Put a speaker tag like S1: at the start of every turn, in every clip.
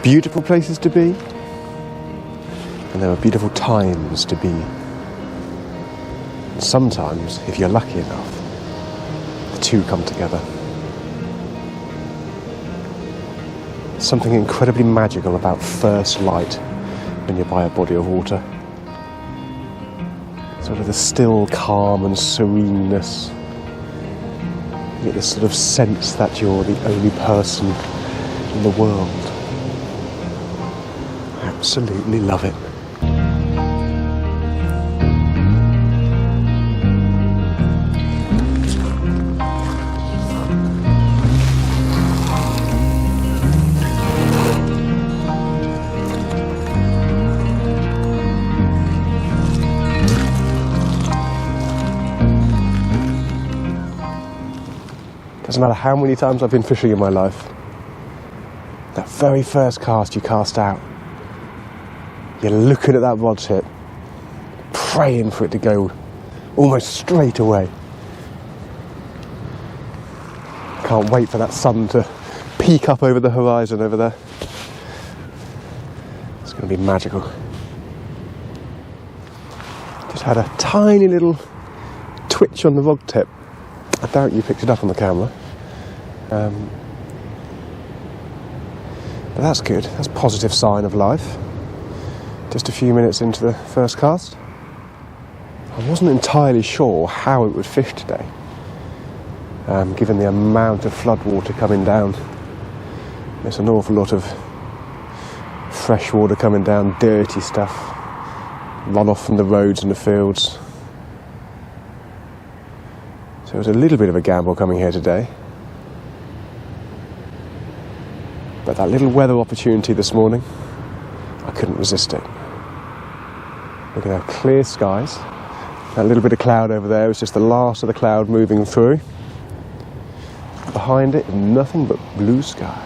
S1: beautiful places to be, and there are beautiful times to be. And sometimes, if you're lucky enough, the two come together. Something incredibly magical about first light when you're by a body of water. Sort of the still calm and sereneness. You get this sort of sense that you're the only person in the world. I absolutely love it. Doesn't matter how many times I've been fishing in my life, that very first cast you cast out, you're looking at that rod tip, praying for it to go almost straight away. Can't wait for that sun to peek up over the horizon over there. It's going to be magical. Just had a tiny little twitch on the rod tip. I doubt you picked it up on the camera. But that's good. That's a positive sign of life. Just a few minutes into the first cast. I wasn't entirely sure how it would fish today, given the amount of floodwater coming down. There's an awful lot of fresh water coming down, dirty stuff, run off from the roads and the fields. So it was a little bit of a gamble coming here today. But that little weather opportunity this morning, I couldn't resist it. We're going to have clear skies. That little bit of cloud over there is just the last of the cloud moving through. Behind it, nothing but blue sky.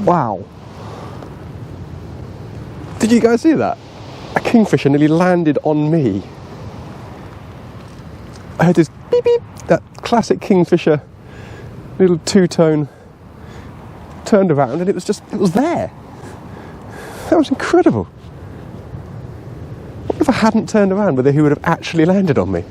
S1: Wow. Did you guys see that? A kingfisher nearly landed on me. I heard this beep beep, that classic kingfisher little two-tone, turned around and it was there. That was incredible. What if I hadn't turned around, whether he would have actually landed on me?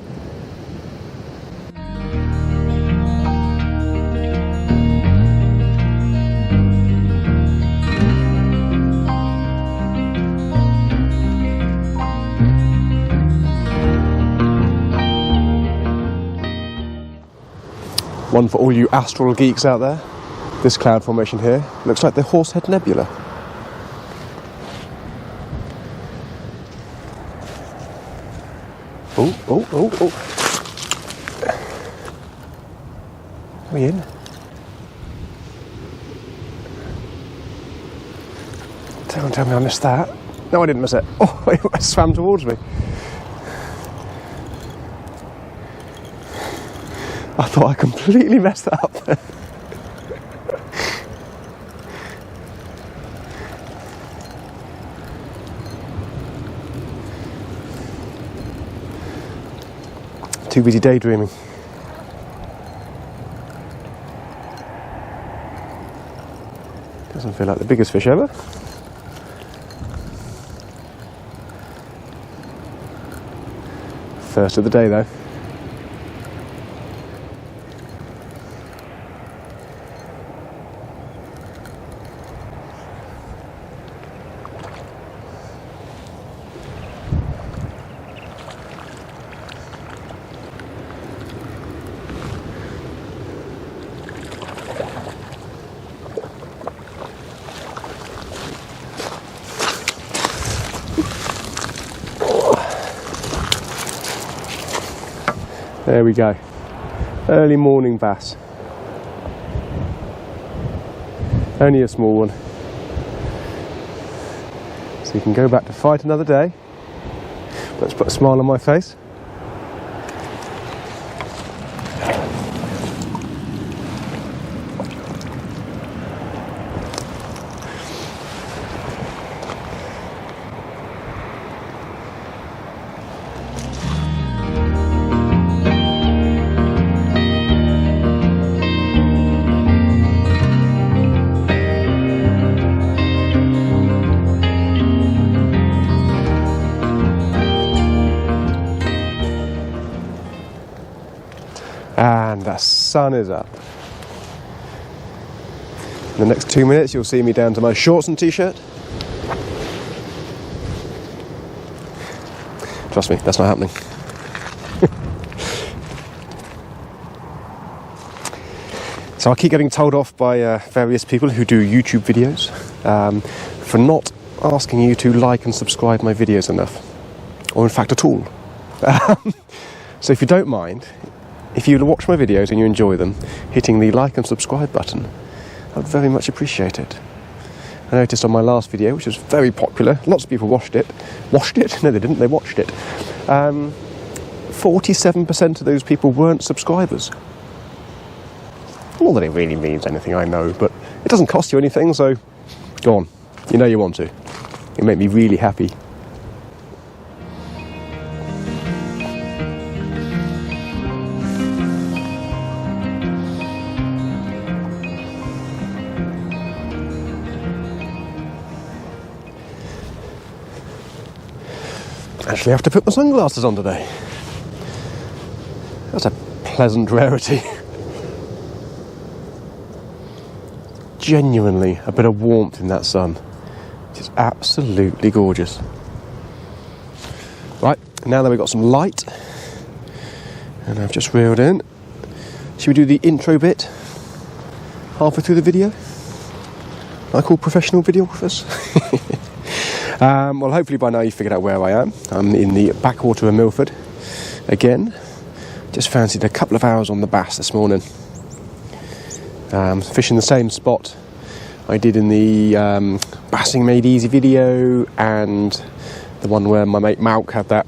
S1: One for all you astral geeks out there. This cloud formation here looks like the Horsehead Nebula. Oh. Are we in? Don't tell me I missed that. No, I didn't miss it. Oh, it swam towards me. I thought I completely messed that up there. Too busy daydreaming. Doesn't feel like the biggest fish ever. First of the day though. There we go. Early morning bass. Only a small one. So you can go back to fight another day. Let's put a smile on my face. And the sun is up. In the next 2 minutes you'll see me down to my shorts and t-shirt. Trust me, that's not happening. So I keep getting told off by various people who do YouTube videos for not asking you to like and subscribe my videos enough, or in fact at all. So if you don't mind, if you watch my videos and you enjoy them, hitting the like and subscribe button, I'd very much appreciate it. I noticed on my last video, which was very popular, lots of people watched it? No they didn't, they watched it. 47% of those people weren't subscribers. Not that it really means anything, I know, but it doesn't cost you anything, so go on. You know you want to. It made me really happy. Actually, I have to put my sunglasses on today. That's a pleasant rarity. Genuinely a bit of warmth in that sun. It's absolutely gorgeous. Right, now that we've got some light, and I've just reeled in, should we do the intro bit halfway through the video? I call professional videographers. Well, hopefully by now you've figured out where I am. I'm in the backwater of Milford again. Just fancied a couple of hours on the bass this morning. Fishing the same spot I did in the Bassing Made Easy video, and the one where my mate Malk had that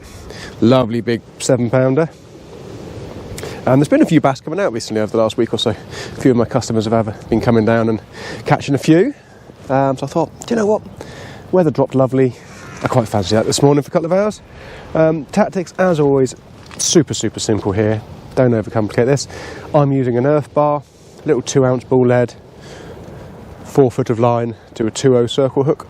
S1: lovely big 7-pounder. There's been a few bass coming out recently over the last week or so. A few of my customers have been coming down and catching a few. So I thought, do you know what? Weather dropped lovely. I quite fancy that this morning for a couple of hours. Tactics, as always, super simple here. Don't overcomplicate this. I'm using an earth bar, little 2-ounce ball lead, 4 foot of line to a 2/0 circle hook.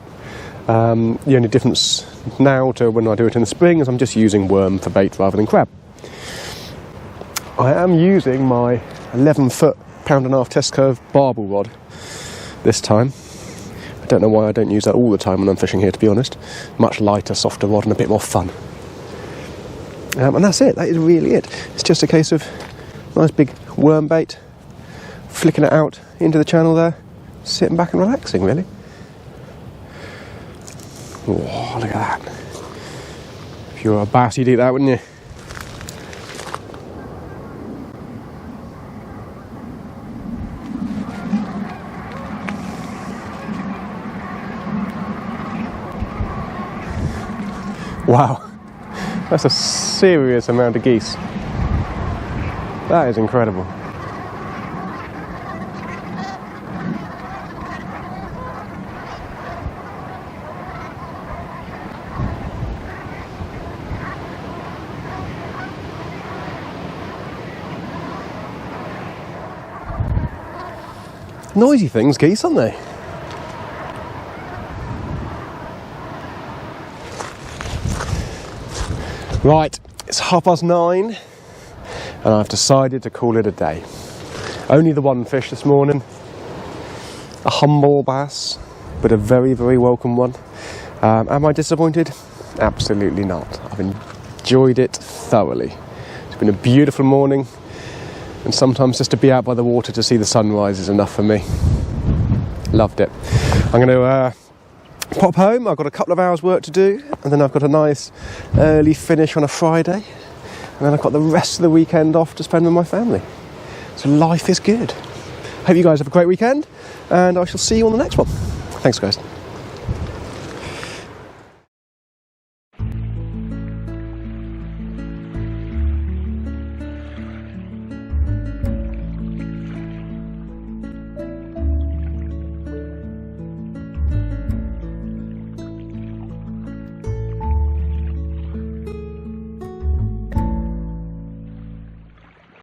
S1: The only difference now to when I do it in the spring is I'm just using worm for bait rather than crab. I am using my 11-foot 1.5 test curve barbel rod this time. I don't know why I don't use that all the time when I'm fishing here, to be honest. Much lighter, softer rod and a bit more fun. And that's it, that is really it. It's just a case of nice big worm bait, flicking it out into the channel there, sitting back and relaxing, really. Oh, look at that. If you were a bass, you'd eat that, wouldn't you? Wow, that's a serious amount of geese. That is incredible. Noisy things, geese, aren't they? Right, it's 9:30 and I've decided to call it a day. Only the one fish this morning, a humble bass, but a very welcome one. Am I disappointed? Absolutely not. I've enjoyed it thoroughly. It's been a beautiful morning, and sometimes just to be out by the water to see the sunrise is enough for me. Loved it. I'm going to pop home. I've got a couple of hours work to do, and then I've got a nice early finish on a Friday, and then I've got the rest of the weekend off to spend with my family. So life is good. Hope you guys have a great weekend, and I shall see you on the next one. Thanks, guys.